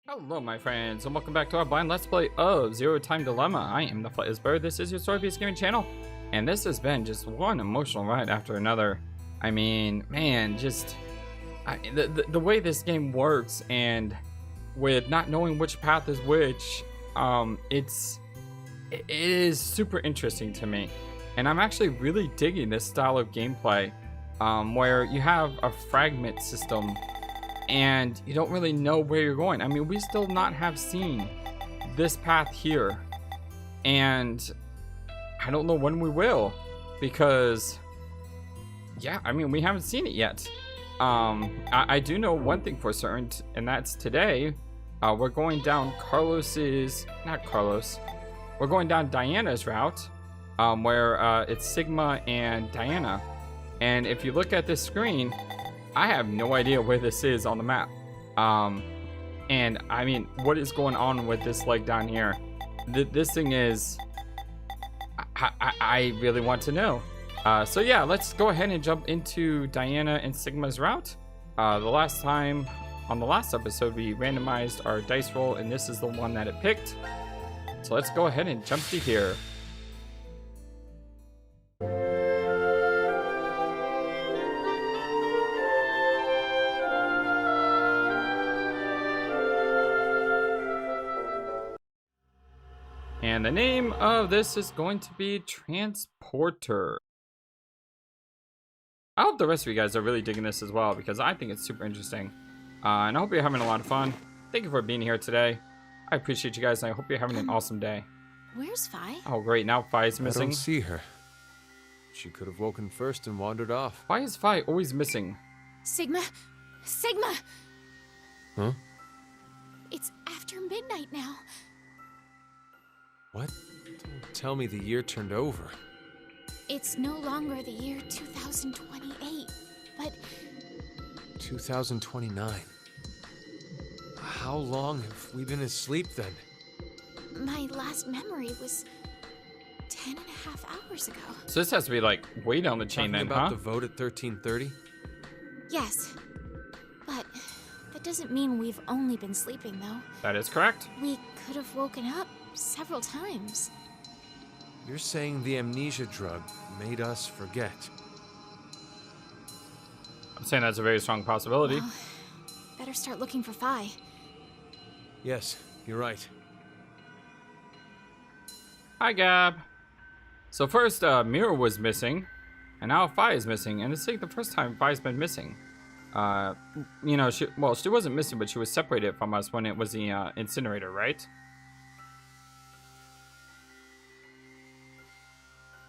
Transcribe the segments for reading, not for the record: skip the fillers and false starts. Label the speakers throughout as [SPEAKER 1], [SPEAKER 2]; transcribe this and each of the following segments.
[SPEAKER 1] Hello my friends, and welcome back to our blind let's play of Zero Time Dilemma. I am the FlightlessBird. This is your story-based gaming channel, and this has been just one emotional ride after another. I mean, man, the way this game works, and with not knowing which path is which, it is super interesting to me, and I'm actually really digging this style of gameplay, where you have a fragment system and you don't really know where you're going. I mean, we still not have seen this path here, and I don't know when we will, because yeah, I mean, we haven't seen it yet. I do know one thing for certain, and that's today we're going down we're going down Diana's route, where it's Sigma and Diana. And if you look at this screen, I have no idea where this is on the map. And I mean, what is going on with this leg down here? This thing is, I really want to know. So yeah, let's go ahead and jump into Diana and Sigma's route. On the last episode, we randomized our dice roll, and this is the one that it picked. So let's go ahead and jump to here. And the name of this is going to be Transporter. I hope the rest of you guys are really digging this as well, because I think it's super interesting. And I hope you're having a lot of fun. Thank you for being here today. I appreciate you guys, and I hope you're having an awesome day.
[SPEAKER 2] Where's Fi?
[SPEAKER 1] Oh great, now Fi's missing.
[SPEAKER 3] I don't see her. She could have woken first and wandered off.
[SPEAKER 1] Why is Fi always missing?
[SPEAKER 2] Sigma! Sigma!
[SPEAKER 3] Huh?
[SPEAKER 2] It's after midnight now.
[SPEAKER 3] What? Don't tell me the year turned over.
[SPEAKER 2] It's no longer the year 2028, but
[SPEAKER 3] 2029. How long have we been asleep then?
[SPEAKER 2] my last memory was 10.5 hours ago.
[SPEAKER 1] So this has to be like way down the chain then,
[SPEAKER 3] about
[SPEAKER 1] huh?
[SPEAKER 3] the vote at 13:30?
[SPEAKER 2] Yes, but that doesn't mean we've only been sleeping, though.
[SPEAKER 1] That is correct.
[SPEAKER 2] We could have woken up several times.
[SPEAKER 3] You're saying the amnesia drug made us forget?
[SPEAKER 1] I'm saying that's a very strong possibility.
[SPEAKER 2] Well, better start looking for Fi.
[SPEAKER 3] Yes, you're right.
[SPEAKER 1] Hi, Gab. So first, Mira was missing, and now Fi is missing, and it's like the first time Fi's been missing. You know, she wasn't missing, but she was separated from us when it was the incinerator, right?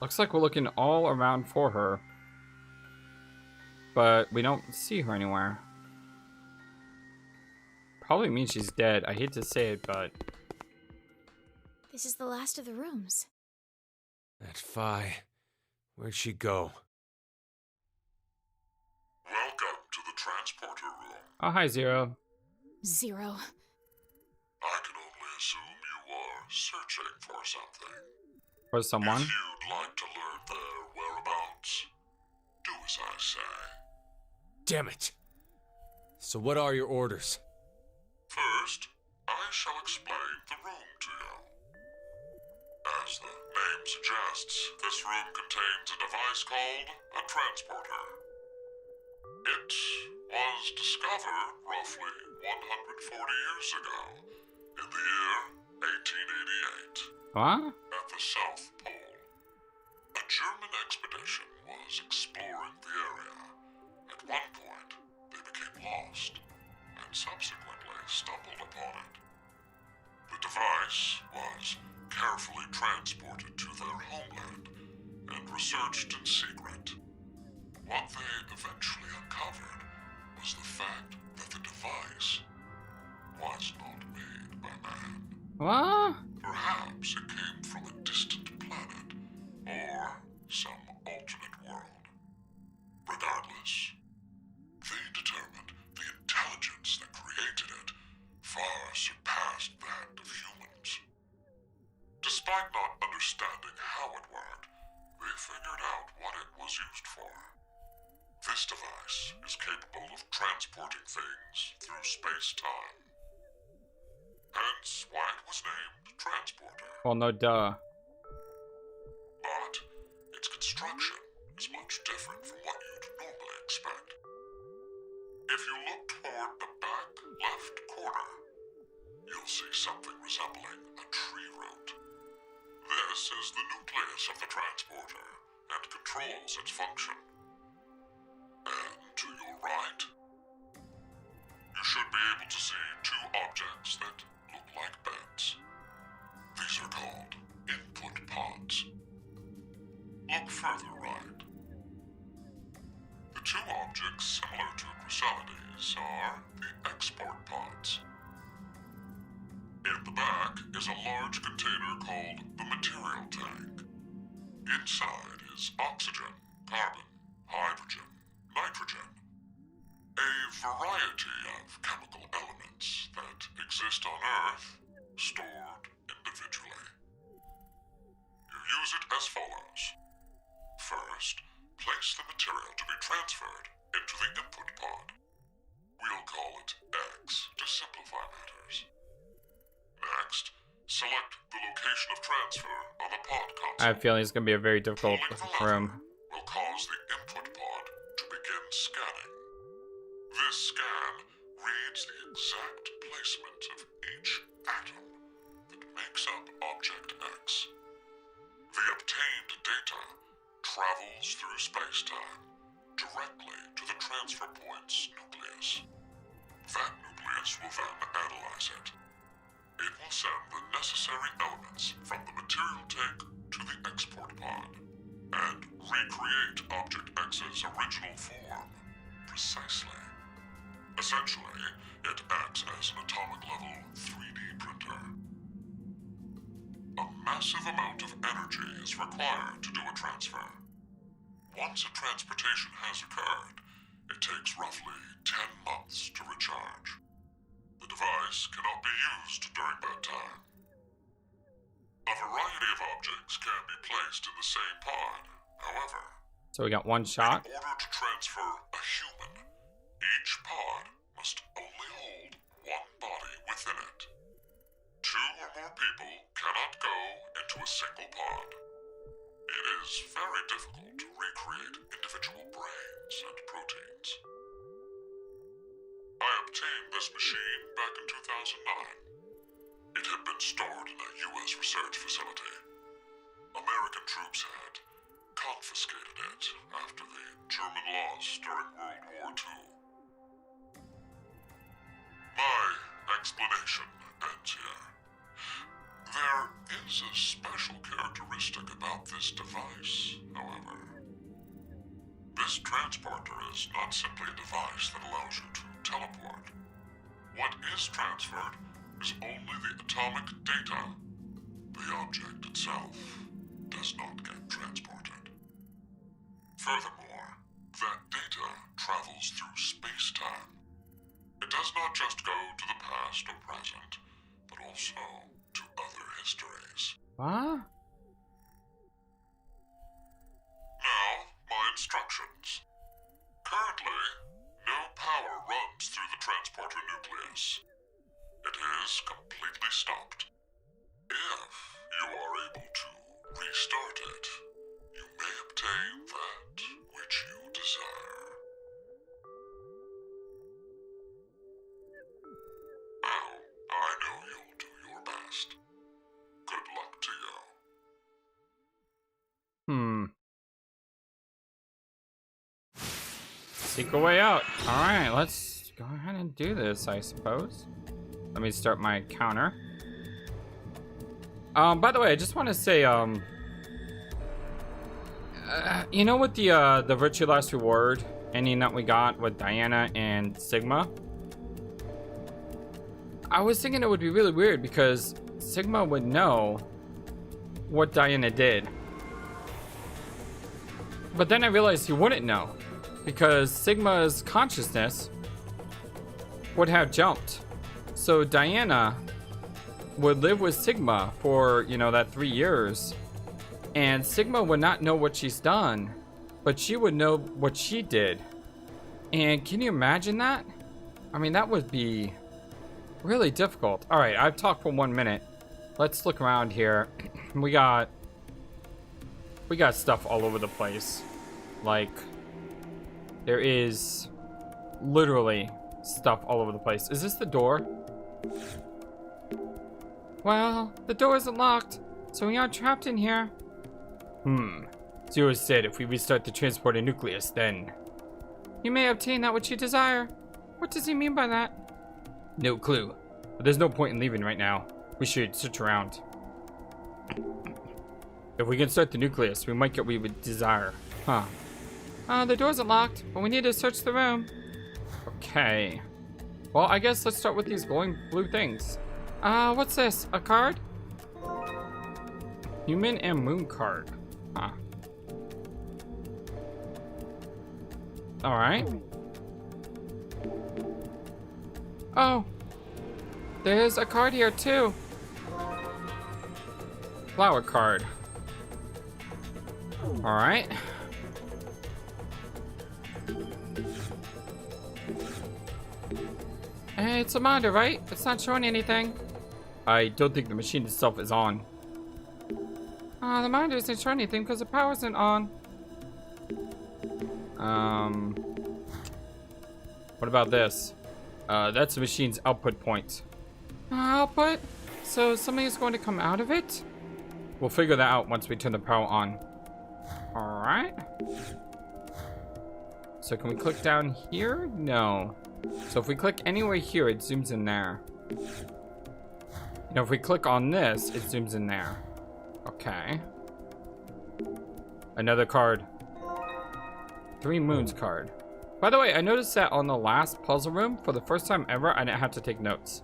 [SPEAKER 1] Looks like we're looking all around for her, but we don't see her anywhere. Probably means she's dead. I hate to say it, but
[SPEAKER 2] This is the last of the rooms.
[SPEAKER 3] That Fi. Where'd she go?
[SPEAKER 4] Welcome to the transporter room.
[SPEAKER 1] oh, hi, Zero.
[SPEAKER 2] Zero.
[SPEAKER 4] I can only assume you are searching for something.
[SPEAKER 1] Or someone.
[SPEAKER 4] If you'd like to learn their whereabouts, do as I say.
[SPEAKER 3] Damn it! So what are your orders?
[SPEAKER 4] First, I shall explain the room to you. As the name suggests, this room contains a device called a transporter. It was discovered roughly 140 years ago, in the year 1888.
[SPEAKER 1] What?
[SPEAKER 4] At the South Pole, a German expedition was exploring the area. At one point, they became lost, and subsequently stumbled upon it. The device was carefully transported to their homeland and researched in secret. What they eventually uncovered was the fact that the device was not made by man.
[SPEAKER 1] What?
[SPEAKER 4] Perhaps it came from a distant planet, or some alternate world. Regardless, they determined the intelligence that created it far surpassed that of humans. Despite not understanding how it worked, they figured out what it was used for. This device is capable of transporting things through space-time.
[SPEAKER 1] Well, no duh.
[SPEAKER 4] But its construction is much different from what you'd normally expect. If you look toward the back left corner, you'll see something resembling a tree root. This is the nucleus of the transporter and controls its function. And to your right, you should be able to see two objects that look like beds. These are called input pods. Look further right. The two objects similar to chrysalides are the export pods. In the back is a large container called the material tank. Inside is oxygen, carbon, hydrogen, nitrogen, a variety of chemical elements that exist on Earth, stored individually. You use it as follows. First, place the material to be transferred into the input pod. We'll call it X to simplify matters. Next, select the location of transfer on the pod console.
[SPEAKER 1] I have a feeling it's going to be a very difficult room.
[SPEAKER 4] Will cause the input pod to begin scanning. This scan reads the exact placement of each atom that makes up Object X. The obtained data travels through space-time directly to the transfer point's nucleus. That nucleus will then analyze it. It will send the necessary elements from the material tank to the export pod and recreate Object X's original form precisely. Essentially, it acts as an atomic-level 3D printer. A massive amount of energy is required to do a transfer. Once a transportation has occurred, it takes roughly 10 months to recharge. The device cannot be used during that time. A variety of objects can be placed in the same pod, however.
[SPEAKER 1] So we got one shot.
[SPEAKER 4] In order to transfer a human, each pod must only hold one body within it. Two or more people cannot go into a single pod. It is very difficult to recreate individual brains and proteins. I obtained this machine back in 2009. It had been stored in a U.S. research facility. American troops had confiscated it after the German loss during World War II. My explanation ends here. There is a special characteristic about this device, however. This transporter is not simply a device that allows you to teleport. What is transferred is only the atomic data. The object itself does not get transported. Furthermore, that data travels through space-time. It does not just go to the past or present, but also to other histories.
[SPEAKER 1] What?
[SPEAKER 4] Now, my instructions. Currently, no power runs through the transporter nucleus. It is completely stopped. If you are able to restart it, you may obtain that which you desire. Now, I know you'll do your best. Good luck to you.
[SPEAKER 1] Secret way out. Alright, let's go ahead and do this, I suppose. Let me start my counter. By the way, I just want to say, you know, with the Virtue Last Reward ending that we got with Diana and Sigma, I was thinking it would be really weird because Sigma would know what Diana did. But then I realized he wouldn't know because Sigma's consciousness would have jumped. So Diana would live with Sigma for, you know, that 3 years. And Sigma would not know what she's done, but she would know what she did. And can you imagine that? I mean, that would be really difficult. All right, I've talked for 1 minute. let's look around here. We got stuff all over the place. Like, there is literally stuff all over the place. Is this the door? Well, the door isn't locked, so we are trapped in here. Zero said if we restart the transporter nucleus, then you may obtain that which you desire. What does he mean by that? No clue. But there's no point in leaving right now. We should search around. If we can start the nucleus, we might get what we would desire. Huh. The door isn't locked, but we need to search the room. Okay. Well, I guess let's start with these glowing blue things. What's this? A card? Human and moon card. Huh. Alright. Oh. There's a card here too. Flower card. Alright. Hey, it's a monitor, right? It's not showing anything. I don't think the machine itself is on. The monitor isn't showing anything because the power isn't on. What about this? That's the machine's output point. Output? So something is going to come out of it? We'll figure that out once we turn the power on. Alright. So can we click down here? No. So if we click anywhere here, it zooms in there. Now if we click on this, it zooms in there. Okay. Another card. 3 moons card. By the way, I noticed that on the last puzzle room, for the first time ever, I didn't have to take notes.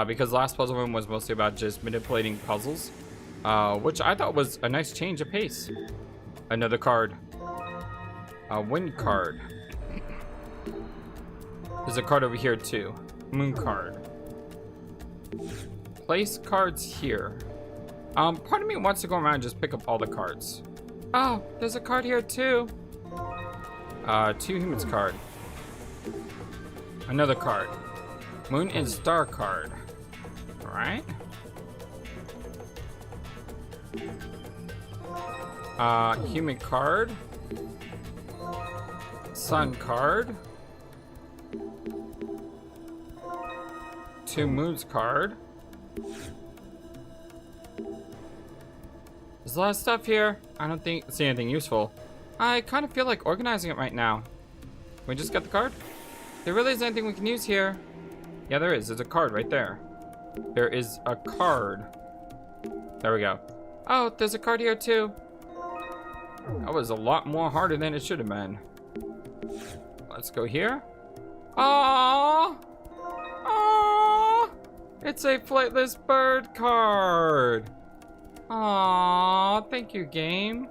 [SPEAKER 1] Because the last puzzle room was mostly about just manipulating puzzles. Which I thought was a nice change of pace. Another card. A wind card. There's a card over here too. Moon card. Place cards here. Part of me wants to go around and just pick up all the cards. Oh, there's a card here too. 2 humans card. Another card. Moon and star card. Alright. Human card. Sun card. 2 moons card. There's a lot of stuff here. I don't see anything useful. I kind of feel like organizing it right now. We just got the card? There really isn't anything we can use here. Yeah, there is. There's a card right there. There is a card. There we go. Oh, there's a card here too. That was a lot more harder than it should have been. Let's go here. Aww! Aww! It's a FlightlessBird card. Aww, thank you, game.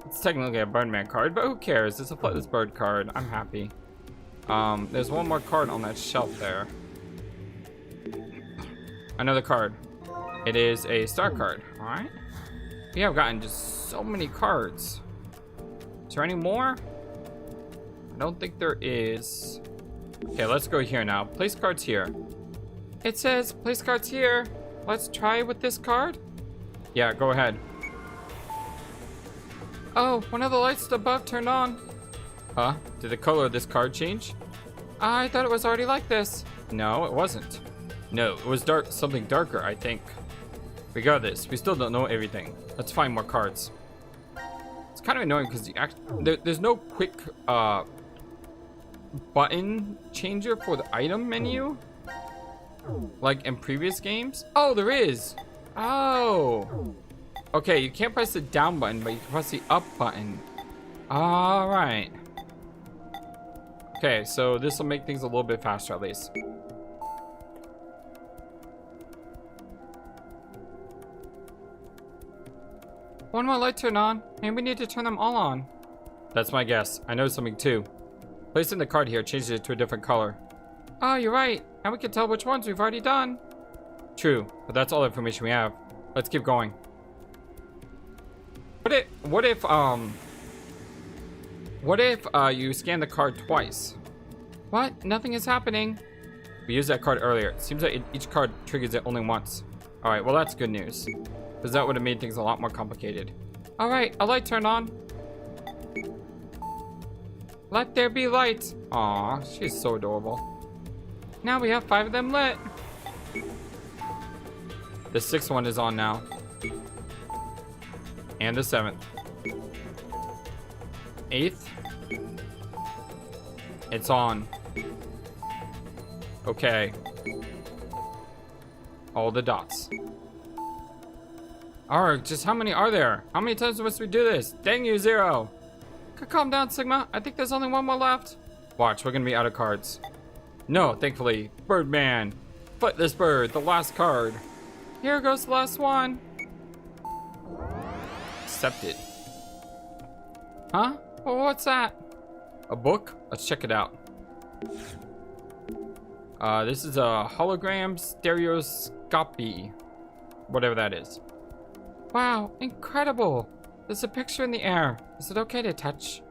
[SPEAKER 1] It's technically a Birdman card, but who cares? It's a FlightlessBird card. I'm happy. There's one more card on that shelf there. Another card. It is a star card. Alright. Yeah, I've gotten just so many cards. Is there any more? I don't think there is. Okay, let's go here now. Place cards here. It says place cards here. Let's try with this card. Yeah, go ahead. Oh, one of the lights above turned on. Huh? Did the color of this card change? I thought it was already like this. No, it wasn't. No, it was dark, something darker, I think. Regardless, we still don't know everything. Let's find more cards. It's kind of annoying because there's no quick button changer for the item menu, like in previous games. Oh, there is. Oh. Okay, you can't press the down button, but you can press the up button. All right. Okay, so this will make things a little bit faster at least. One more light turned on, and we need to turn them all on. That's my guess. I know something too. Placing the card here changes it to a different color. Oh, you're right. Now we can tell which ones we've already done. True, but that's all the information we have. Let's keep going. What if you scan the card twice? What? Nothing is happening. We used that card earlier. It seems like each card triggers it only once. Alright, well that's good news. Because that would have made things a lot more complicated. Alright, a light turned on. Let there be light. Aw, she's so adorable. Now we have 5 of them lit. The 6th one is on now. And the 7th. 8th. It's on. Okay. All the dots. Alright, just how many are there? How many times must we do this? Dang you, Zero. Calm down, Sigma. I think there's only one more left. Watch, we're gonna be out of cards. No, thankfully. Birdman. FlightlessBird, the last card. Here goes the last one. Accepted. Huh? Well, what's that? A book? Let's check it out. This is a hologram stereoscopy. Whatever that is. Wow, incredible. There's a picture in the air. Is it okay to touch?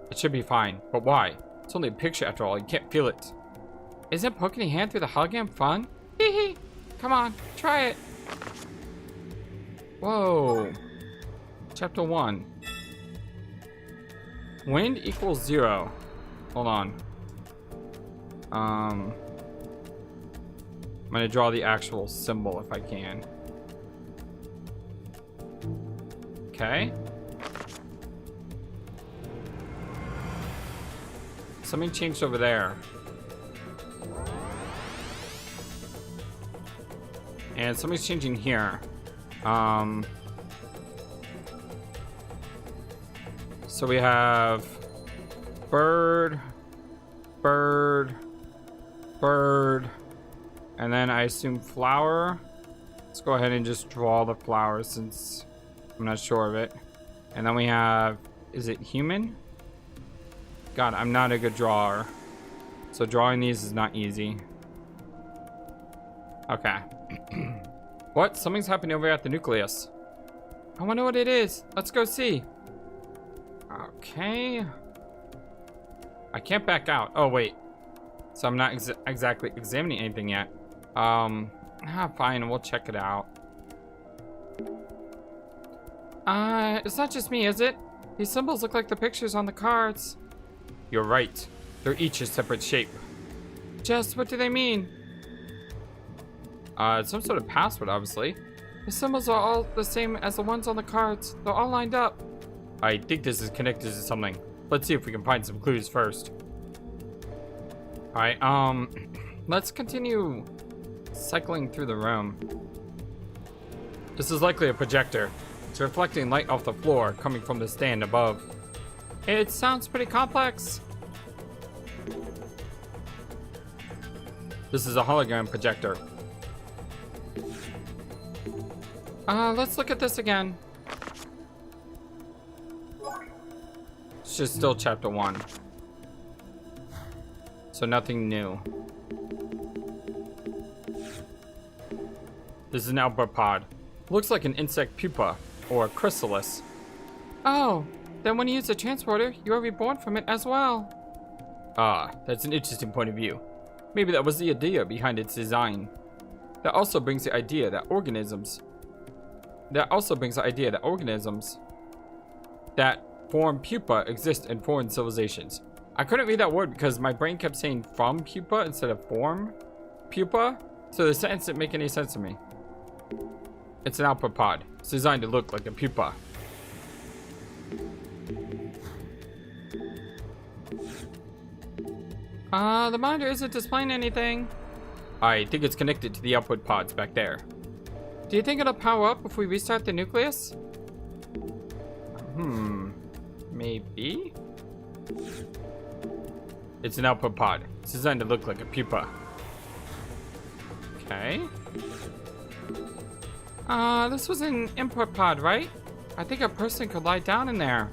[SPEAKER 1] It should be fine, but why? It's only a picture after all, you can't feel it. Isn't poking your hand through the hologram fun? Hee hee. Come on, try it. Whoa. Chapter 1. Wind equals 0. Hold on. I'm gonna draw the actual symbol if I can. Okay. Something changed over there. And something's changing here. So we have bird, bird, bird, and then I assume flower. Let's go ahead and just draw the flower since I'm not sure of it. And then we have, is it human? God, I'm not a good drawer. So drawing these is not easy. Okay. What? Something's happening over at the nucleus. I wonder what it is. Let's go see. Okay. I can't back out. Oh, wait. So I'm not exactly examining anything yet. Fine. We'll check it out. It's not just me, is it? These symbols look like the pictures on the cards. You're right. They're each a separate shape. Just what do they mean? It's some sort of password, obviously. The symbols are all the same as the ones on the cards. They're all lined up. I think this is connected to something. Let's see if we can find some clues first. Alright, let's continue cycling through the room. This is likely a projector. It's reflecting light off the floor coming from the stand above. It sounds pretty complex. This is a hologram projector. Let's look at this again. It's just still chapter 1. So nothing new. This is an output pod. Looks like an insect pupa or a chrysalis. Oh, then when you use the transporter, you are reborn from it as well. Ah, that's an interesting point of view. Maybe that was the idea behind its design. That also brings the idea that organisms that form pupa exist in foreign civilizations. I couldn't read that word because my brain kept saying from pupa instead of form pupa, so the sentence didn't make any sense to me. It's an output pod. It's designed to look like a pupa. The monitor isn't displaying anything. I think it's connected to the output pods back there. Do you think it'll power up if we restart the nucleus? Maybe? It's an output pod. It's designed to look like a pupa. Okay. This was an input pod, right? I think a person could lie down in there.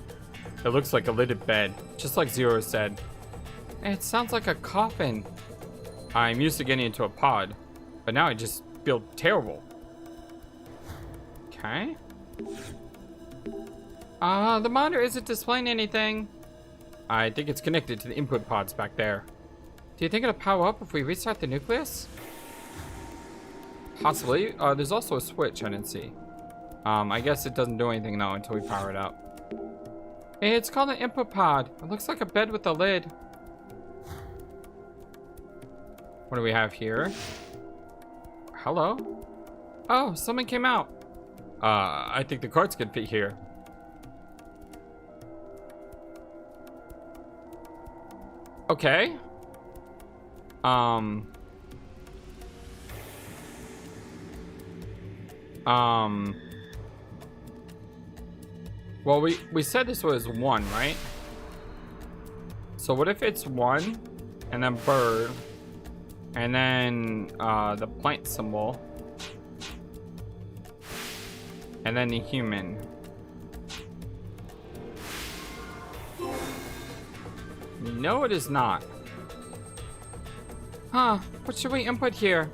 [SPEAKER 1] It looks like a lidded bed, just like Zero said. It sounds like a coffin. I'm used to getting into a pod, but now I just feel terrible. Okay. The monitor isn't displaying anything. I think it's connected to the input pods back there. Do you think it'll power up if we restart the nucleus? Possibly. There's also a switch I didn't see. I guess it doesn't do anything now until we power it up. Hey, it's called an input pod. It looks like a bed with a lid. What do we have here? Hello? Oh, someone came out. I think the carts can fit here. Okay. Well, we said this was 1, right? So what if it's 1 and then bird and then the plant symbol and then the human? No, it is not. Huh, what should we input here?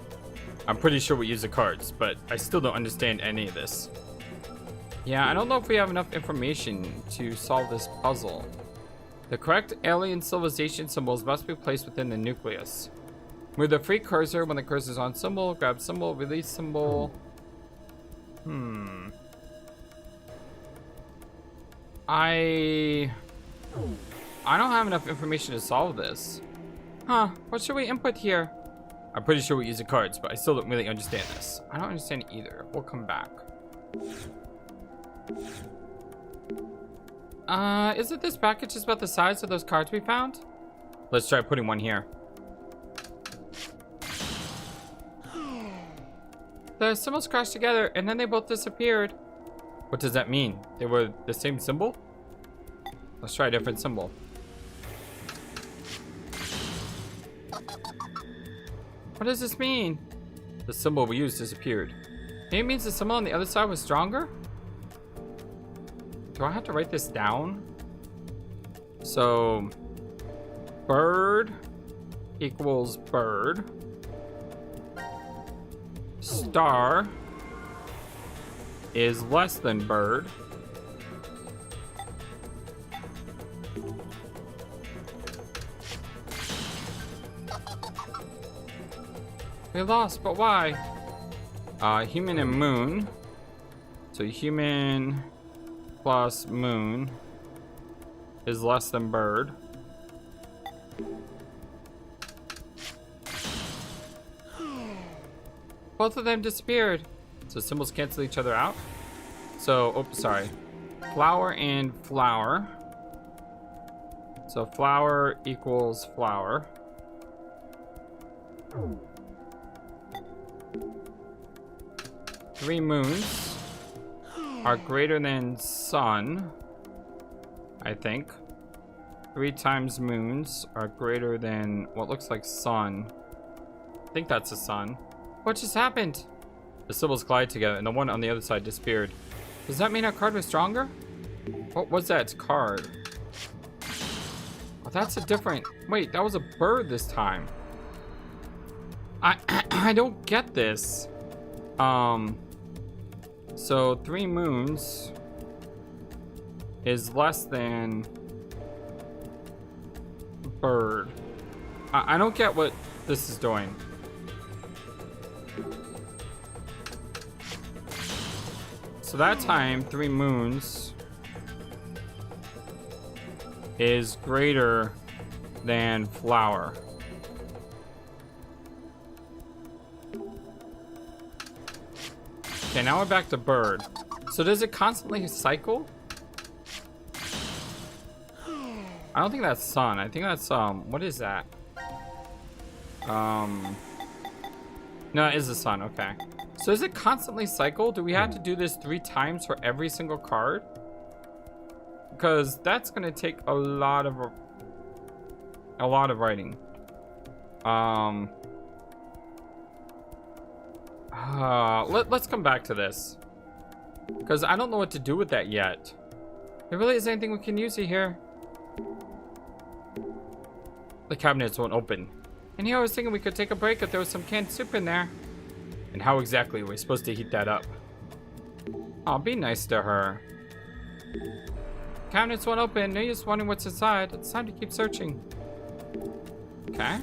[SPEAKER 1] I'm pretty sure we use the cards, but I still don't understand any of this. Yeah, I don't know if we have enough information to solve this puzzle. The correct alien civilization symbols must be placed within the nucleus. Move the free cursor when the cursor is on symbol, grab symbol, release symbol. I don't have enough information to solve this. Huh, what should we input here? I'm pretty sure we use the cards, but I still don't really understand this. I don't understand it either. We'll come back. Isn't this package just about the size of those cards we found? Let's try putting one here. The symbols crashed together and then they both disappeared. What does that mean? They were the same symbol? Let's try a different symbol. What does this mean? The symbol we used disappeared. Maybe it means the symbol on the other side was stronger? Do I have to write this down? So, bird equals bird. Star is less than bird. We lost, but why? Human and moon. So human plus moon is less than bird. Both of them disappeared. So symbols cancel each other out. So, oops, sorry. Flower and flower. So flower equals flower. Three moons are greater than sun, I think. 3 times moons are greater than what looks like sun. I think that's the sun. What just happened? The symbols collide together and the one on the other side disappeared. Does that mean our card was stronger? What was that card? Oh, that's a different... Wait, that was a bird this time. I don't get this. So 3 moons is less than bird. I don't get what this is doing. So that time 3 moons is greater than flower. Okay, now we're back to bird. So does it constantly cycle? I don't think that's sun. I think that's what is that? No, it is the sun. Okay. So does it constantly cycle? Do we have to do this 3 times for every single card? Because that's gonna take a lot of writing. Let's come back to this, because I don't know what to do with that yet. There really isn't anything we can use here. The cabinets won't open. And here I was thinking we could take a break if there was some canned soup in there. And how exactly are we supposed to heat that up? Oh, be nice to her. Cabinets won't open. No use wondering what's inside. It's time to keep searching. Okay.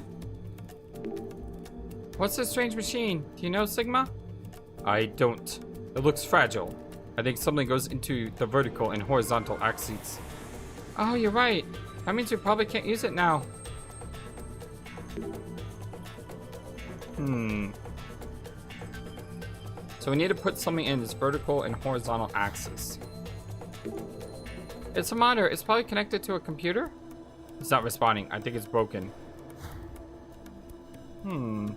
[SPEAKER 1] What's this strange machine? Do you know, Sigma? I don't. It looks fragile. I think something goes into the vertical and horizontal axes. Oh, you're right. That means we probably can't use it now. So we need to put something in this vertical and horizontal axis. It's a monitor. It's probably connected to a computer. It's not responding. I think it's broken. The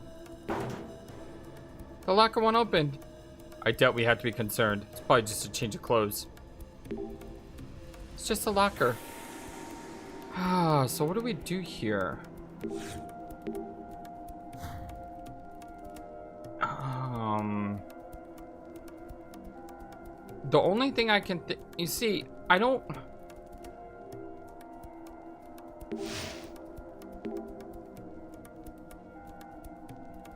[SPEAKER 1] locker won't open. I doubt we have to be concerned. It's probably just a change of clothes. It's just a locker. So what do we do here? The only thing I can you see, I don't...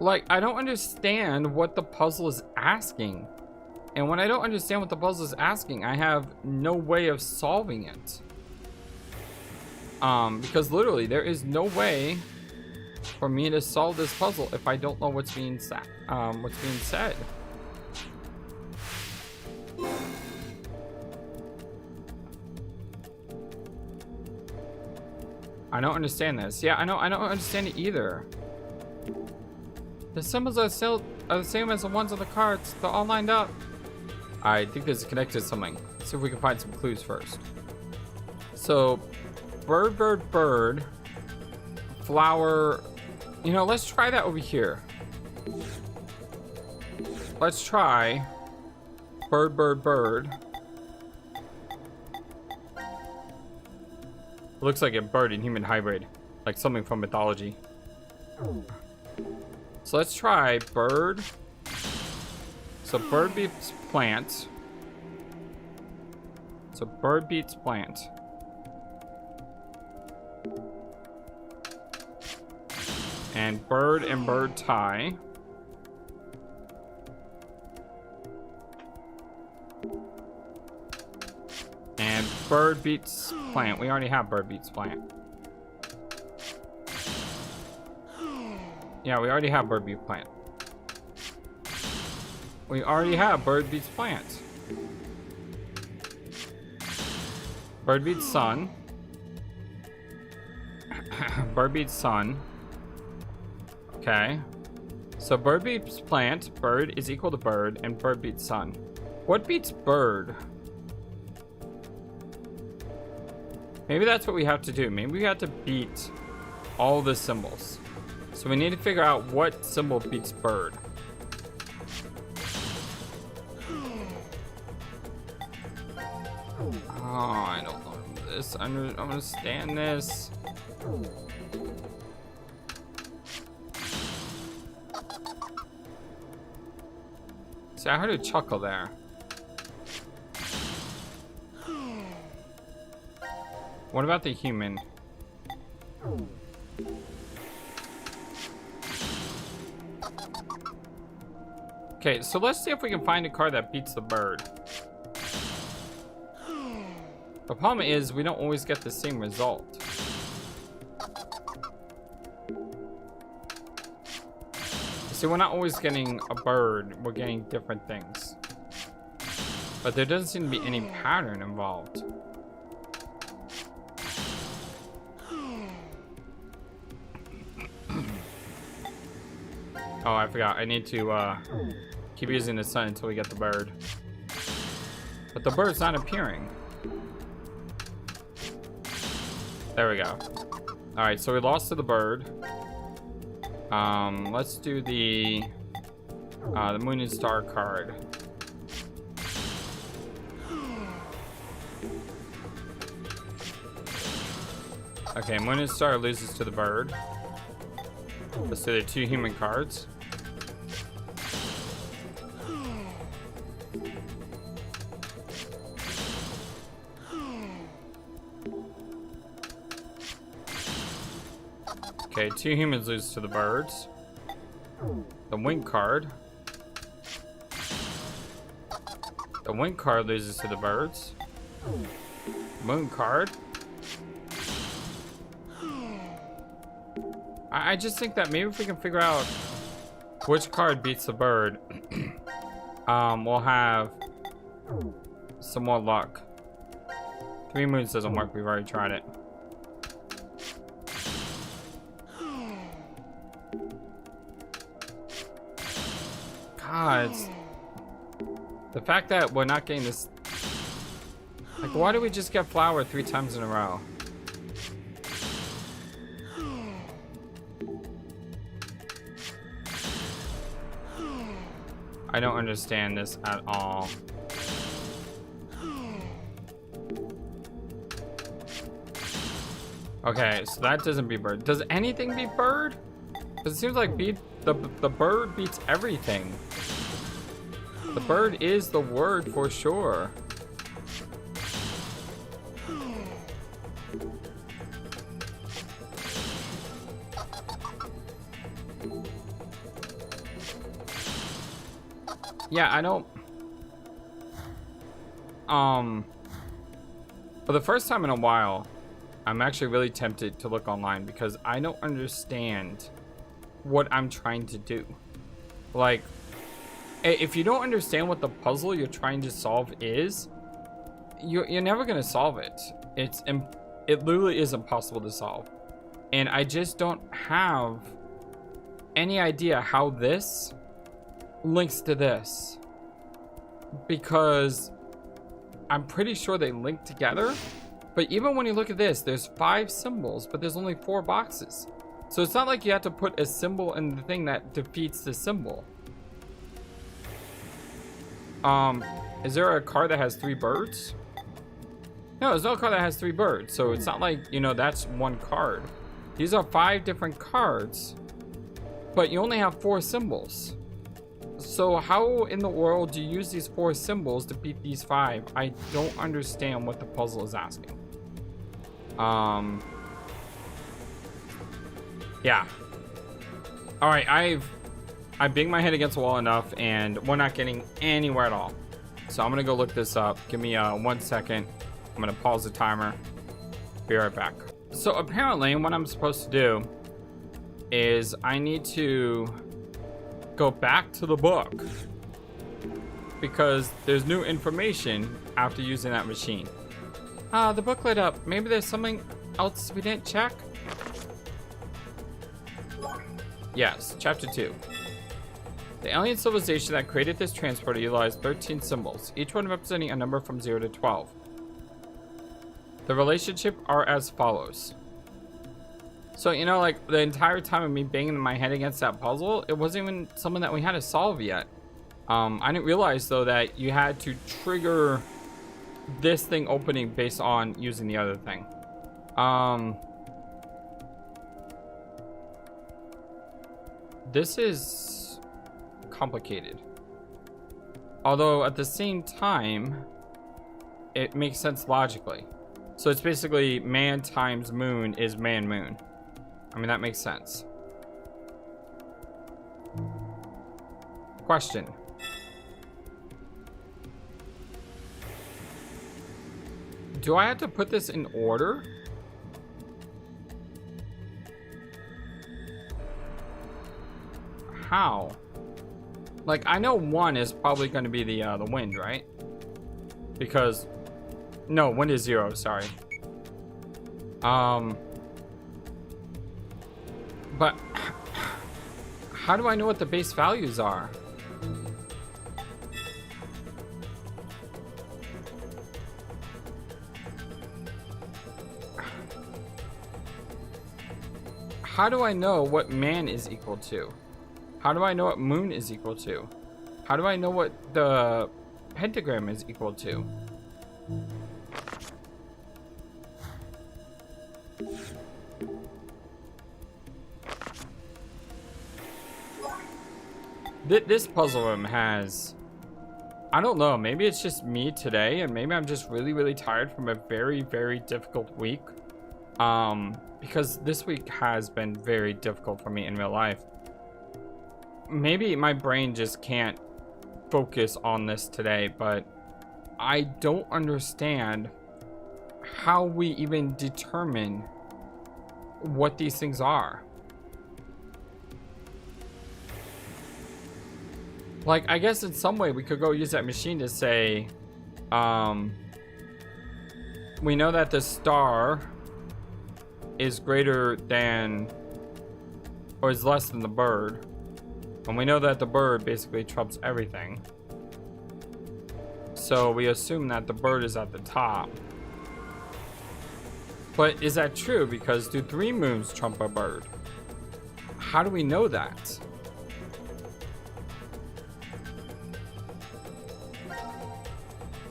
[SPEAKER 1] Like, I don't understand what the puzzle is asking. And when I don't understand what the puzzle is asking, I have no way of solving it. Because literally, there is no way for me to solve this puzzle if I don't know what's being said. I don't understand this. Yeah, I know. I don't understand it either. The symbols are still the same as the ones on the cards. They're all lined up. I think this is connected to something. Let's see if we can find some clues first. So, bird, bird, bird, flower. You know, let's try that over here. Let's try bird, bird, bird. It looks like a bird and human hybrid, like something from mythology. So let's try bird. So bird beats plant. So bird beats plant. And bird tie. And bird beats plant. We already have bird beats plant. Yeah, we already have bird beats plant. We already have bird beats plant. Bird beats sun. Bird beats sun. Okay. So bird beats plant, bird is equal to bird, and bird beats sun. What beats bird? Maybe that's what we have to do. Maybe we have to beat all the symbols. So we need to figure out what symbol beats bird. Oh, I don't know this. I don't understand this. See, I heard a chuckle there. What about the human? Okay, so let's see if we can find a card that beats the bird. The problem is we don't always get the same result. See, we're not always getting a bird, we're getting different things. But there doesn't seem to be any pattern involved. Oh, I forgot. I need to keep using the sun until we get the bird. But the bird's not appearing. There we go. Alright, so we lost to the bird. Let's do the moon and star card. Okay, moon and star loses to the bird. Let's do the two human cards. Okay, two humans lose to the birds. The wing card. The wing card loses to the birds. Moon card. I just think that maybe if we can figure out which card beats the bird, we'll have some more luck. 3 moons doesn't work. We've already tried it. God, the fact that we're not getting this, like, why do we just get flour 3 times in a row? I don't understand this at all. Okay, so that doesn't beat bird. Does anything beat bird? Because it seems like the bird beats everything. The bird is the word for sure. Yeah, I don't. For the first time in a while, I'm actually really tempted to look online because I don't understand what I'm trying to do. Like, if you don't understand what the puzzle you're trying to solve is, you're never gonna solve it. It literally is impossible to solve, and I just don't have any idea how this links to this, because I'm pretty sure they link together. But even when you look at this, there's 5 symbols, but there's only 4 boxes. So it's not like you have to put a symbol in the thing that defeats the symbol. Is there a card that has 3 birds? No, there's no card that has 3 birds. So it's not like, you know, that's one card. These are 5 different cards, but you only have 4 symbols. So how in the world do you use these 4 symbols to beat these 5? I don't understand what the puzzle is asking. Yeah. All right, I've banged my head against the wall enough, and we're not getting anywhere at all. So I'm gonna go look this up. Give me 1 second. I'm gonna pause the timer. Be right back. So apparently, what I'm supposed to do is I need to go back to the book because there's new information after using that machine. The book lit up. Maybe there's something else we didn't check. Yes, chapter 2. The alien civilization that created this transporter utilized 13 symbols, each one representing a number from 0 to 12. The relationship are as follows. So, you know, like, the entire time of me banging my head against that puzzle, it wasn't even something that we had to solve yet. I didn't realize, though, that you had to trigger this thing opening based on using the other thing. This is complicated. Although, at the same time, it makes sense logically. So it's basically man times moon is man-moon. I mean, that makes sense. Question. Do I have to put this in order? How? Like, I know 1 is probably going to be the wind, right? Because no, wind is 0, sorry. But how do I know what the base values are? How do I know what man is equal to? How do I know what moon is equal to? How do I know what the pentagram is equal to? This puzzle room has, I don't know, maybe it's just me today, and maybe I'm just really tired from a very difficult week. Because this week has been very difficult for me in real life. Maybe my brain just can't focus on this today, but I don't understand how we even determine what these things are. Like, I guess in some way we could go use that machine to say, we know that the star is greater than, or is less than the bird. And we know that the bird basically trumps everything. So we assume that the bird is at the top. But is that true? Because do 3 moons trump a bird? How do we know that?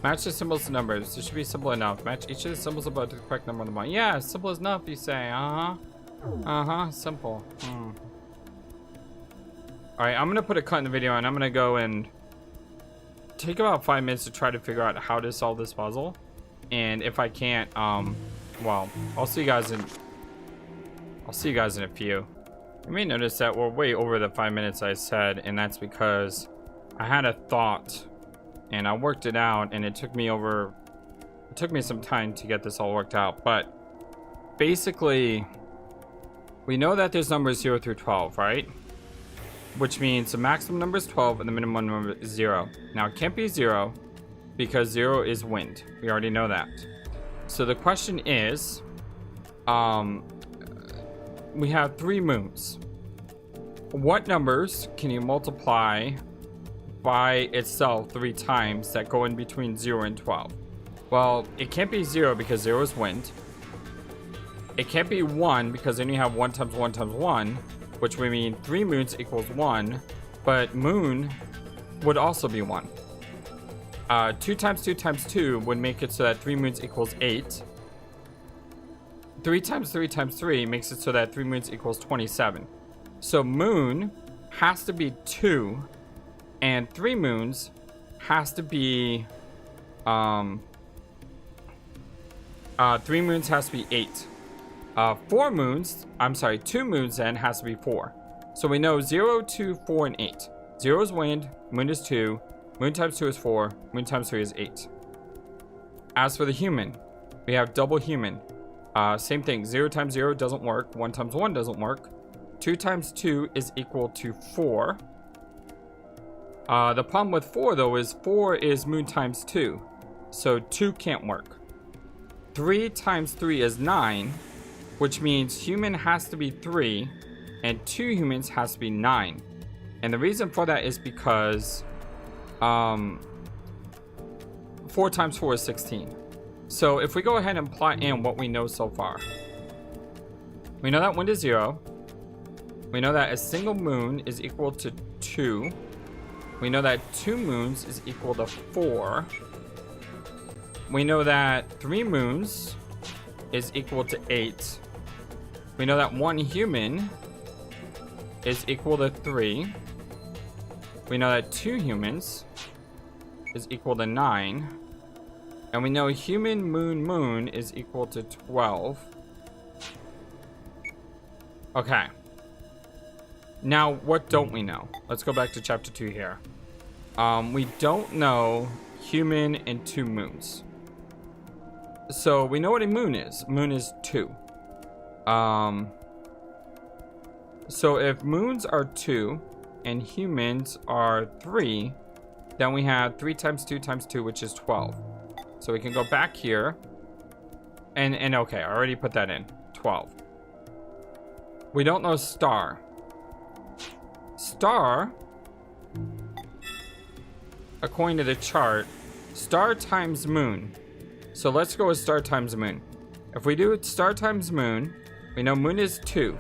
[SPEAKER 1] Match the symbols to numbers. This should be simple enough. Match each of the symbols above to the correct number on the bottom. Yeah, simple enough, you say. Simple. Alright, I'm gonna put a cut in the video and I'm gonna go and take about 5 minutes to try to figure out how to solve this puzzle. And if I can't, well, I'll see you guys in a few. You may notice that we're way over the 5 minutes I said, and that's because I had a thought and I worked it out, and it took me some time to get this all worked out. But basically, we know that there's numbers 0 through 12, right? Which means the maximum number is 12 and the minimum number is 0. Now it can't be 0 because 0 is wind. We already know that. So the question is, we have 3 moons. What numbers can you multiply by itself 3 times that go in between 0 and 12? Well, it can't be 0 because 0 is wind. It can't be 1 because then you have 1 times 1 times 1, which would mean 3 moons equals 1, but moon would also be 1. 2 times 2 times 2 would make it so that 3 moons equals 8. 3 times 3 times 3 makes it so that 3 moons equals 27. So moon has to be 2, and 3 moons has to be 3 moons has to be 8. 2 moons then has to be 4. So we know 0, 2, 4, and 8. 0 is wind, moon is 2, moon times 2 is 4, moon times 3 is 8. As for the human, we have double human. Same thing, 0 times 0 doesn't work, 1 times 1 doesn't work, 2 times 2 is equal to 4. The problem with 4 though is 4 is moon times 2, so 2 can't work. 3 times 3 is 9, which means human has to be 3 and 2 humans has to be 9. And the reason for that is because 4 times 4 is 16. So if we go ahead and plot in what we know so far, we know that wind is 0. We know that a single moon is equal to 2. We know that 2 moons is equal to 4. We know that 3 moons is equal to 8. We know that 1 human is equal to 3. We know that 2 humans is equal to 9. And we know human, moon is equal to 12. Okay. Now, what don't we know? Let's go back to chapter 2 here. We don't know human and 2 moons. So we know what a moon is. Moon is 2. So if moons are 2 and humans are 3, then we have 3 times 2 times 2, which is 12. So we can go back here. And okay, I already put that in. 12. We don't know star. Star, according to the chart, star times moon. So let's go with star times moon. If we do star times moon, we know moon is 2.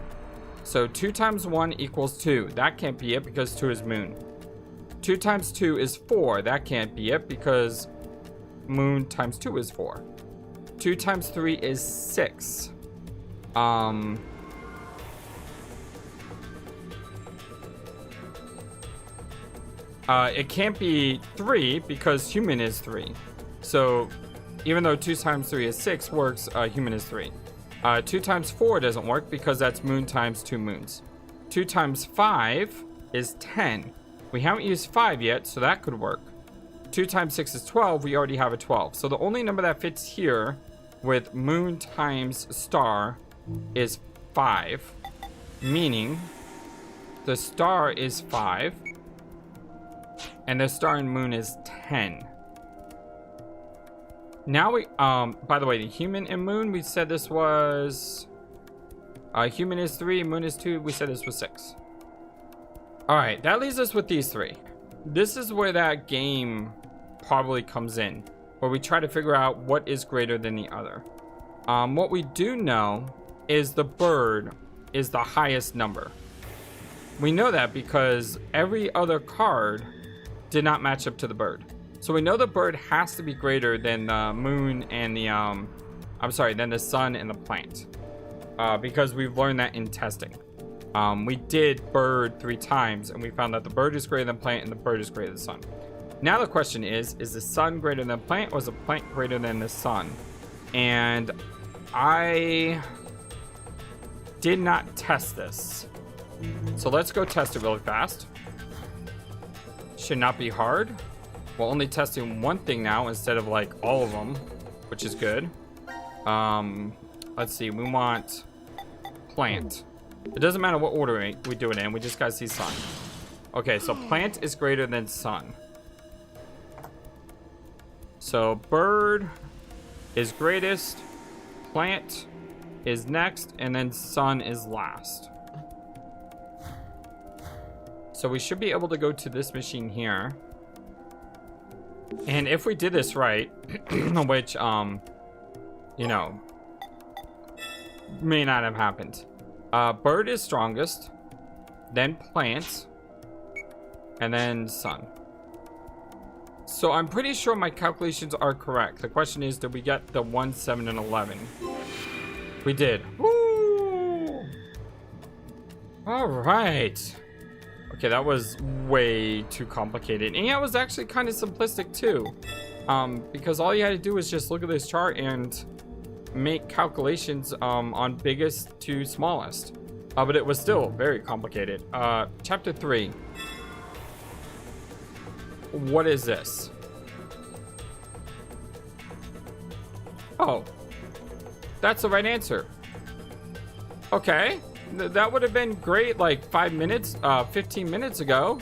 [SPEAKER 1] So 2 times 1 equals 2. That can't be it because 2 is moon. 2 times 2 is 4. That can't be it because moon times 2 is 4. 2 times 3 is 6. It can't be 3 because human is 3. So even though 2 times 3 is 6 works, human is 3. 2 times 4 doesn't work because that's moon times 2 moons. 2 times 5 is 10. We haven't used 5 yet, so that could work. 2 times 6 is 12. We already have a 12. So the only number that fits here with moon times star is 5, meaning the star is 5 And the star and moon is 10. Now we, by the way, the human and moon, we said this was, human is 3, moon is 2, we said this was 6. Alright, that leaves us with these 3. This is where that game probably comes in, where we try to figure out what is greater than the other. What we do know is the bird is the highest number. We know that because every other card did not match up to the bird. So we know the bird has to be greater than the moon and the, than the sun and the plant. Because we've learned that in testing. We did bird 3 times and we found that the bird is greater than plant and the bird is greater than sun. Now the question is the sun greater than plant or is the plant greater than the sun? And I did not test this. So let's go test it really fast. Should not be hard. We're only testing one thing now instead of like all of them, which is good. Let's see, we want plant. It doesn't matter what order we do it in, we just gotta see sun. Okay, so plant is greater than sun. So bird is greatest, plant is next, and then sun is last. So we should be able to go to this machine here. And if we did this right, which, you know, may not have happened. Bird is strongest, then plant, and then sun. So I'm pretty sure my calculations are correct. The question is, did we get the 1, 7, and 11? We did. Woo! All right. Okay, that was way too complicated. And yeah, it was actually kind of simplistic too. Because all you had to do was just look at this chart and make calculations on biggest to smallest. But it was still very complicated. Chapter 3. What is this? Oh, that's the right answer. Okay. That would have been great like 15 minutes ago.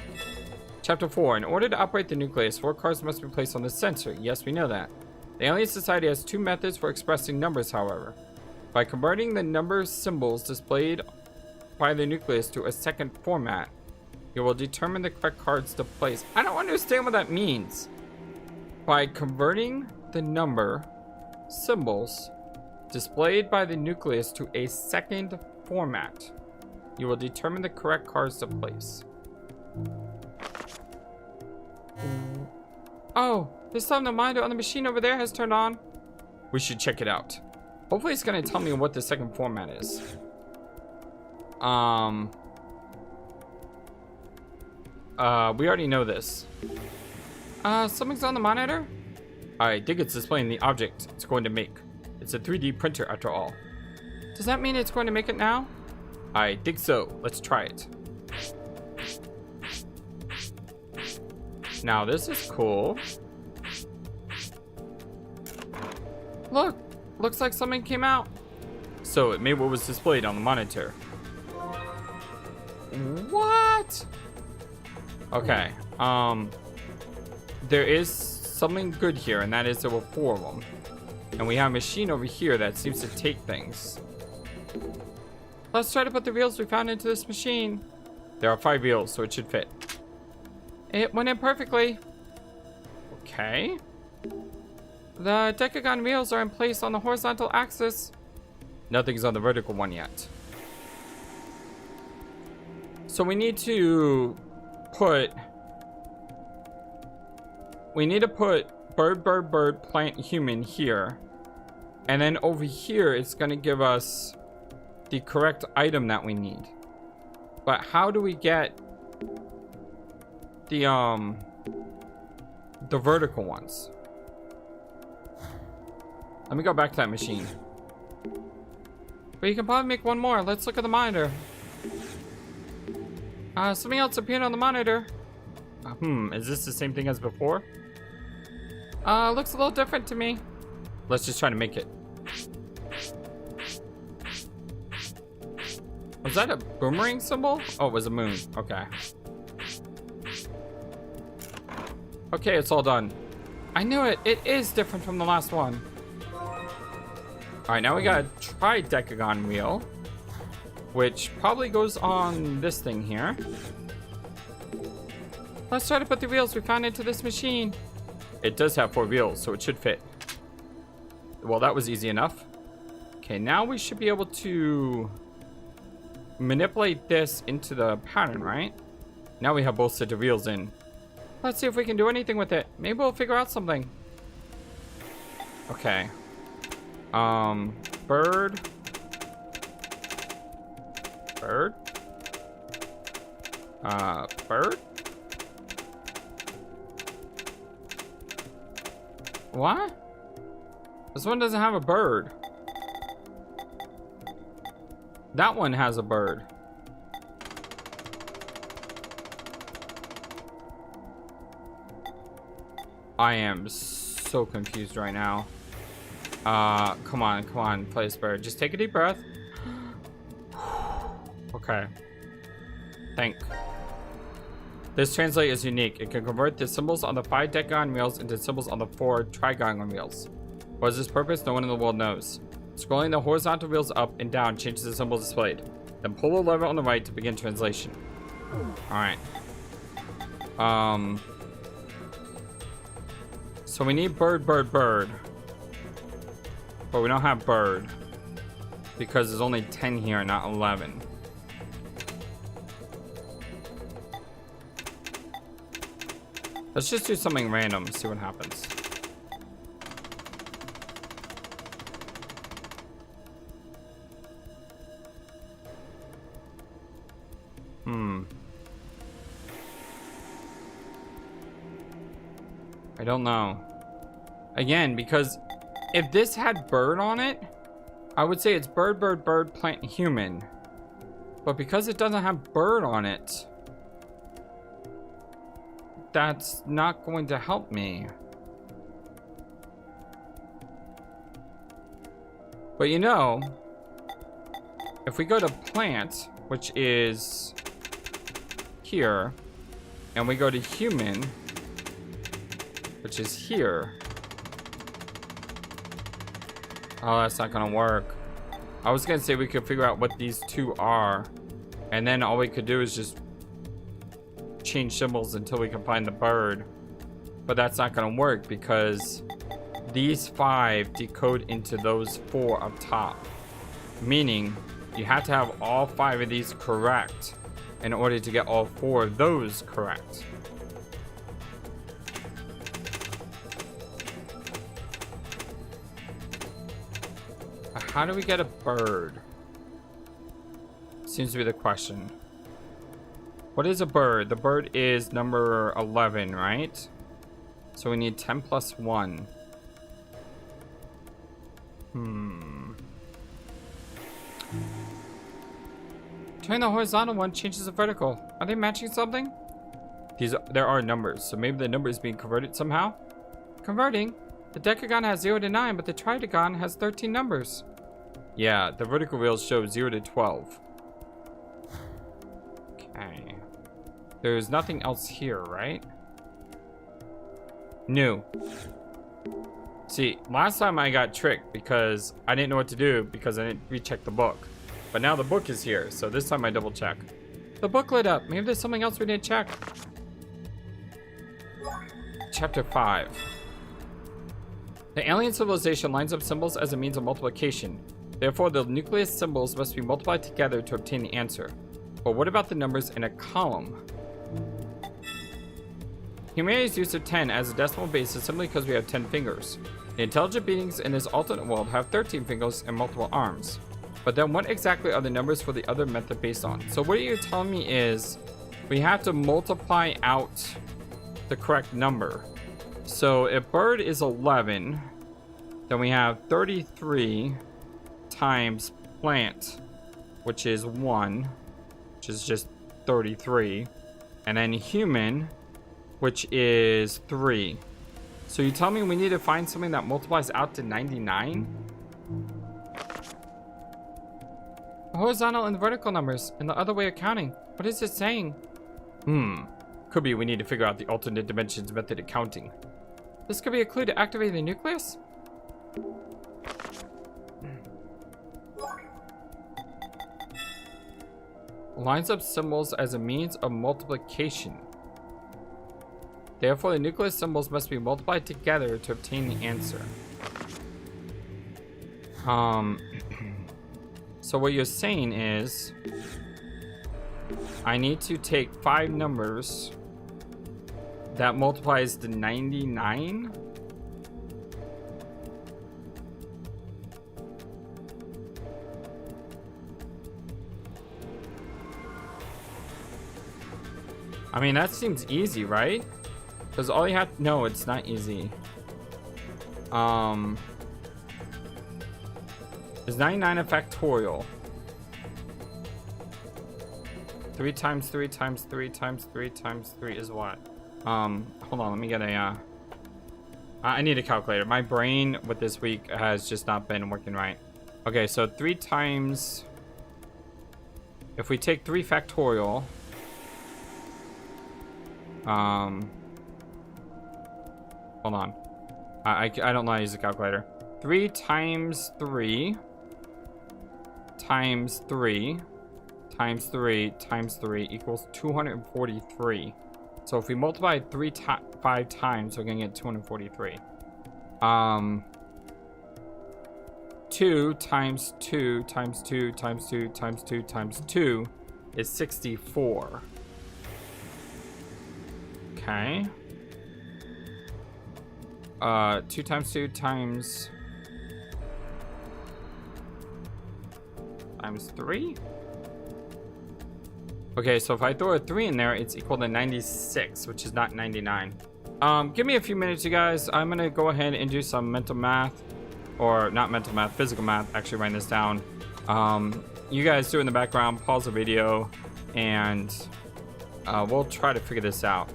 [SPEAKER 1] Chapter 4. In order to operate the nucleus, 4 cards must be placed on the sensor. Yes, we know that. The Alien Society has 2 methods for expressing numbers, however. By converting the number symbols displayed by the nucleus to a second format, you will determine the correct cards to place. I don't understand what that means. By converting the number symbols displayed by the nucleus to a second format, you will determine the correct cards to place. Oh, this time the monitor on the machine over there has turned on. We should check it out. Hopefully it's gonna tell me what the second format is. We already know this. Something's on the monitor? I think it's displaying the object it's going to make. It's a 3D printer after all. Does that mean it's going to make it now? I think so. Let's try it. Now this is cool. Look, looks like something came out. So it made what was displayed on the monitor. What? Okay, there is something good here, and that is there were 4 of them. And we have a machine over here that seems to take things. Let's try to put the reels we found into this machine. There are 5 reels, so it should fit. It went in perfectly. Okay. The decagon reels are in place on the horizontal axis. Nothing's on the vertical one yet. So we need to put bird, bird, bird, plant, human here. And then over here, it's going to give us the correct item that we need. But how do we get the vertical ones? Let me go back to that machine. But you can probably make one more. Let's look at the monitor. Something else appeared on the monitor. Is this the same thing as before? Looks a little different to me. Let's just try to make it. Was that a boomerang symbol? Oh, it was a moon. Okay. Okay, it's all done. I knew it. It is different from the last one. Alright, now we got a tridecagon wheel, which probably goes on this thing here. Let's try to put the wheels we found into this machine. It does have 4 wheels, so it should fit. Well, that was easy enough. Okay, now we should be able to manipulate this into the pattern, right? Now we have both sets of wheels in. Let's see if we can do anything with it. Maybe we'll figure out something. Okay. Bird. Bird. Bird? What? This one doesn't have a bird. That one has a bird. I am so confused right now. Come on, FlightlessBird. Just take a deep breath. Okay. Think. This translate is unique. It can convert the symbols on the 5 decagon wheels into symbols on the 4 trigon wheels. What is this purpose? No one in the world knows. Scrolling the horizontal wheels up and down changes the symbol displayed. Then pull the lever on the right to begin translation. Alright. So we need bird. But we don't have bird. Because there's only 10 here, not 11. Let's just do something random, see what happens. I don't know. Again, because if this had bird on it, I would say it's bird, plant, human. But because it doesn't have bird on it, that's not going to help me. But you know, if we go to plant, which is here, and we go to human, which is here. Oh, that's not gonna work. I was gonna say we could figure out what these two are, and then all we could do is just change symbols until we can find the bird. But that's not gonna work because these 5 decode into those 4 up top. Meaning you have to have all 5 of these correct in order to get all 4 of those correct. How do we get a bird? Seems to be the question. What is a bird? The bird is number 11, right? So we need 10 plus 1. Turning the horizontal one changes the vertical. Are they matching something? There are numbers, so maybe the number is being converted somehow? Converting? The decagon has 0 to 9, but the tridecagon has 13 numbers. Yeah, the vertical wheels show 0 to 12. Okay. There's nothing else here, right? New. See, last time I got tricked because I didn't know what to do because I didn't recheck the book. But now the book is here, so this time I double check. The book lit up. Maybe there's something else we didn't check. Chapter 5. The alien civilization lines up symbols as a means of multiplication. Therefore, the nucleus symbols must be multiplied together to obtain the answer. But what about the numbers in a column? Humanity's use of 10 as a decimal base is simply because we have 10 fingers. The intelligent beings in this alternate world have 13 fingers and multiple arms. But then what exactly are the numbers for the other method based on? So what you're telling me is we have to multiply out the correct number. So if bird is 11, then we have 33 times plant, which is 1, which is just 33, and then human, which is 3. So you tell me we need to find something that multiplies out to 99? The horizontal and the vertical numbers, and the other way of counting. What is it saying? Could be we need to figure out the alternate dimensions method of counting. This could be a clue to activate the nucleus? Lines up symbols as a means of multiplication. Therefore, the nucleus symbols must be multiplied together to obtain the answer. So what you're saying is I need to take 5 numbers that multiplies to 99. I mean, that seems easy, right? Because all you have, no, it's not easy. Is 99 a factorial? 3 times 3 times 3 times 3 times 3 is what? Hold on, let me get a, I need a calculator. My brain with this week has just not been working right. Okay, so 3 times, if we take 3 factorial, hold on. I don't know how to use a calculator. 3 times 3 times 3 times 3 times 3 equals 243. So if we multiply 5 times, we're gonna get 243. 2 times 2 times 2 times 2 times 2 times 2 is 64. Okay. 2 times 2 times 3. Okay, so if I throw a 3 in there, it's equal to 96, which is not 99. Give me a few minutes, you guys. I'm gonna go ahead and do some mental math, or not mental math, physical math. Actually, writing this down. You guys do in the background, pause the video, and we'll try to figure this out.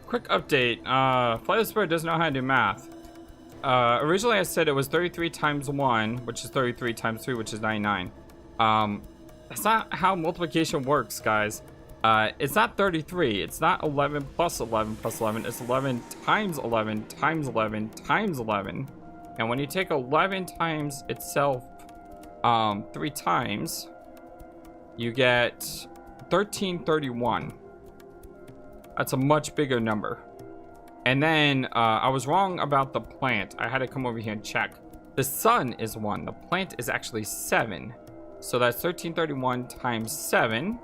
[SPEAKER 1] Quick update. FlightlessBird doesn't know how to do math. Originally I said it was 33 times 1, which is 33 times 3, which is 99. That's not how multiplication works, guys. It's not 33. It's not 11 plus 11 plus 11. It's 11 times 11 times 11 times 11. And when you take 11 times itself 3 times, you get 1331. That's a much bigger number. And then I was wrong about the plant. I had to come over here and check. The sun is 1. The plant is actually 7. So that's 1331 times 7,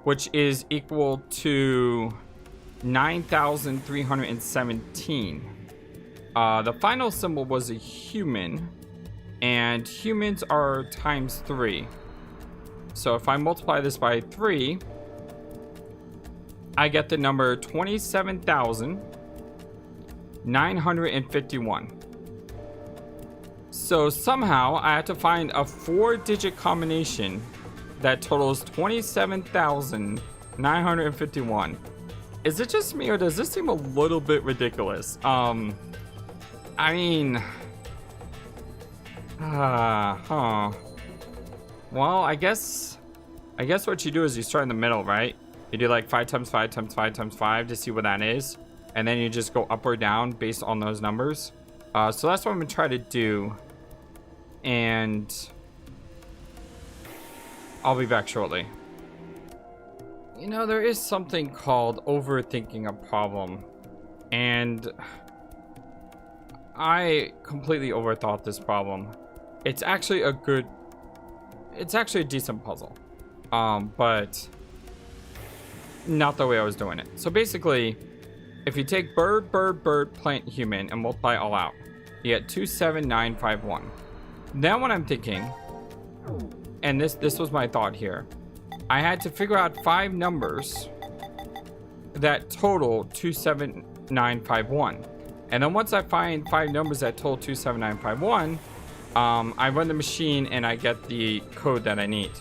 [SPEAKER 1] which is equal to 9,317. The final symbol was a human, and humans are times 3. So if I multiply this by 3, I get the number 27,951. So somehow I have to find a 4-digit combination that totals 27,951. Is it just me, or does this seem a little bit ridiculous? I mean, well, I guess what you do is you start in the middle, right? You do like 5 times 5 times 5 times 5 to see what that is. And then you just go up or down based on those numbers. So that's what I'm going to try to do. And I'll be back shortly. You know, there is something called overthinking a problem. And I completely overthought this problem. It's actually a decent puzzle. But not the way I was doing it. So basically, if you take bird, bird, bird, plant, human, and multiply all out, you get 27951. Now what I'm thinking, and this was my thought here, I had to figure out 5 numbers that total 27951. And then once I find 5 numbers that total 27951, I run the machine and I get the code that I need.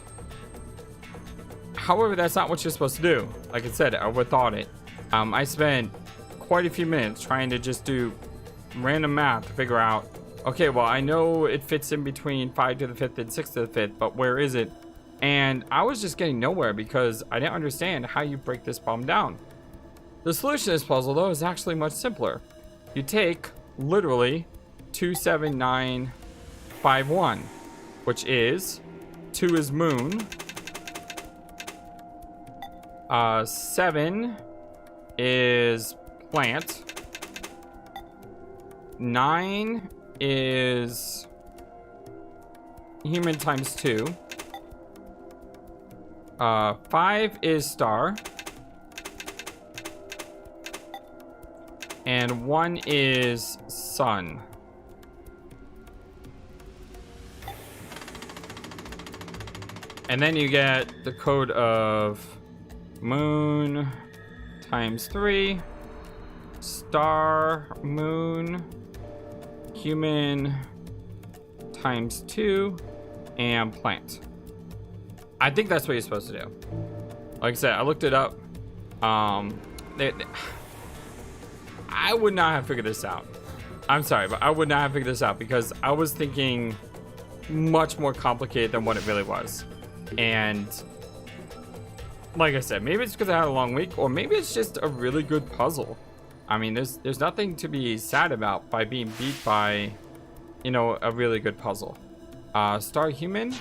[SPEAKER 1] However, that's not what you're supposed to do. Like I said, I overthought it. I spent quite a few minutes trying to just do random math to figure out, okay, well, I know it fits in between 5 to the 5th and 6 to the 5th, but where is it? And I was just getting nowhere because I didn't understand how you break this problem down. The solution to this puzzle, though, is actually much simpler. You take, literally, 27951, which is 2 is moon, 7 is plant, 9 is human times 2, 5 is star, and 1 is sun. And then you get the code of moon times 3, star, moon, human times 2, and plant. I think that's what you're supposed to do. Like I said, I looked it up. I would not have figured this out. I'm sorry, but I would not have figured this out because I was thinking much more complicated than what it really was. And like I said, maybe it's because I had a long week, or maybe it's just a really good puzzle. I mean, there's nothing to be sad about by being beat by, you know, a really good puzzle. Star human.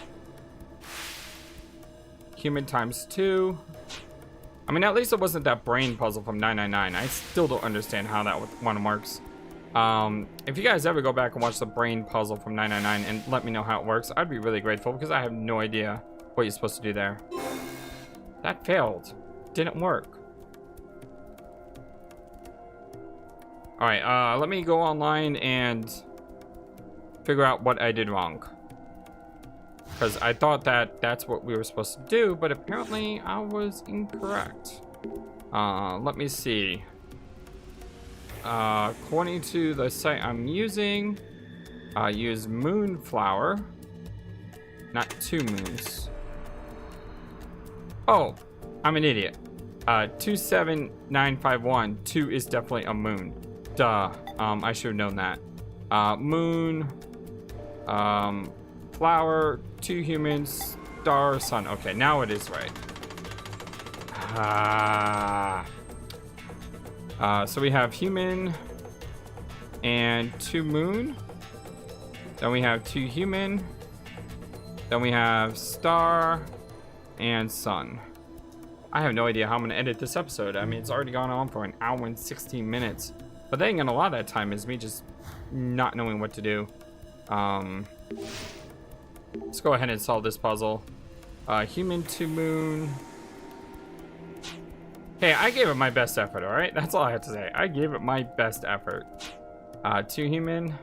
[SPEAKER 1] Human times 2. I mean, at least it wasn't that brain puzzle from 999. I still don't understand how that one works. If you guys ever go back and watch the brain puzzle from 999 and let me know how it works, I'd be really grateful because I have no idea what you're supposed to do there. That failed. Didn't work. Alright, let me go online and figure out what I did wrong. Because I thought that that's what we were supposed to do, but apparently I was incorrect. Let me see. According to the site I'm using, use moonflower. Not 2 moons. Oh, I'm an idiot. 27951. 2 is definitely a moon. Duh. I should have known that. Moon. Flower. 2 humans. Star. Sun. Okay, now it is right. So we have human and 2 moon. Then we have 2 human. Then we have star and sun. I have no idea how I'm gonna edit this episode. I mean, it's already gone on for 1 hour and 16 minutes. But then again, a lot of that time is me just not knowing what to do. Let's go ahead and solve this puzzle. Human to moon. Hey, I gave it my best effort, alright? That's all I have to say. I gave it my best effort. 2 human.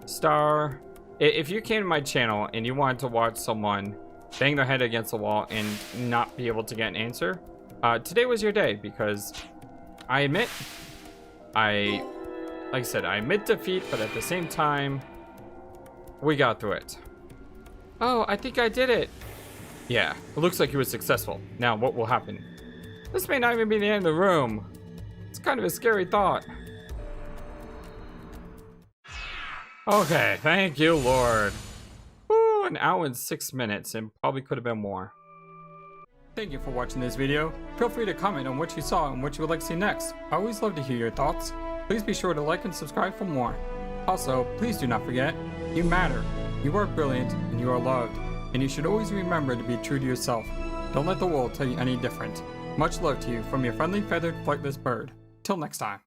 [SPEAKER 1] Star. If you came to my channel and you wanted to watch someone bang their head against the wall and not be able to get an answer, today was your day, because I admit, like I said, I admit defeat, but at the same time, we got through it. Oh, I think I did it. Yeah, it looks like you were successful. Now, what will happen? This may not even be the end of the room. It's kind of a scary thought. Okay, thank you, Lord. Woo, 1 hour and 6 minutes, and probably could have been more. Thank you for watching this video. Feel free to comment on what you saw and what you would like to see next. I always love to hear your thoughts. Please be sure to like and subscribe for more. Also, please do not forget, you matter. You are brilliant, and you are loved. And you should always remember to be true to yourself. Don't let the world tell you any different. Much love to you from your friendly feathered flightless bird. Till next time.